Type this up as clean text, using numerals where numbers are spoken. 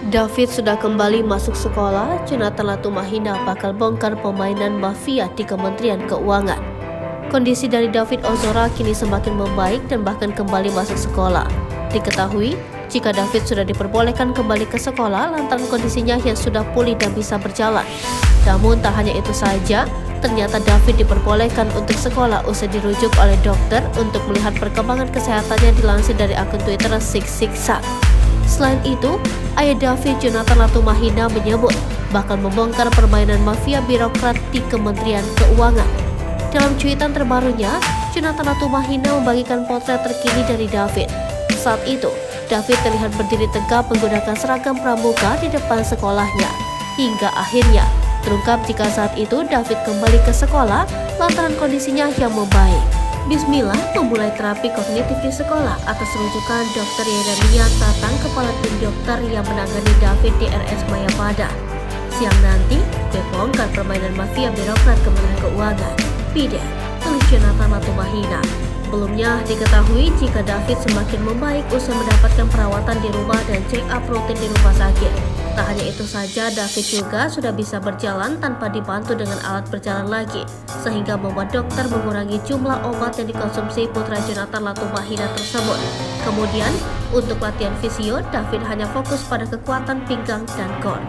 David sudah kembali masuk sekolah. Jonathan Latumahina bakal bongkar permainan mafia di Kementerian Keuangan. Kondisi dari David Ozora kini semakin membaik dan bahkan kembali masuk sekolah. Diketahui, jika David sudah diperbolehkan kembali ke sekolah lantaran kondisinya yang sudah pulih dan bisa berjalan. Namun tak hanya itu saja, ternyata David diperbolehkan untuk sekolah usai dirujuk oleh dokter untuk melihat perkembangan kesehatannya, dilansir dari akun Twitter Sik. Selain itu, ayah David, Jonathan Latumahina, menyebut bakal membongkar permainan mafia birokrat di Kementerian Keuangan. Dalam cuitan terbarunya, Jonathan Latumahina membagikan potret terkini dari David. Saat itu, David terlihat berdiri tegap menggunakan seragam pramuka di depan sekolahnya. Hingga akhirnya terungkap jika saat itu David kembali ke sekolah lantaran kondisinya yang membaik. Bismillah memulai terapi kognitif di sekolah atas rujukan Dr. Yeremia Tatang, kepala tim dokter yang menangani David di RS Mayapada. Siang nanti, dibongkar permainan mafia birokrat Kementerian Keuangan. Pide, tulis Jonathan Latumahina. Sebelumnya diketahui jika David semakin membaik usai mendapatkan perawatan di rumah dan check up rutin di rumah sakit. Tak hanya itu saja, David juga sudah bisa berjalan tanpa dibantu dengan alat berjalan lagi, sehingga membuat dokter mengurangi jumlah obat yang dikonsumsi putra Jonathan Latumahina tersebut. Kemudian, untuk latihan fisio, David hanya fokus pada kekuatan pinggang dan core.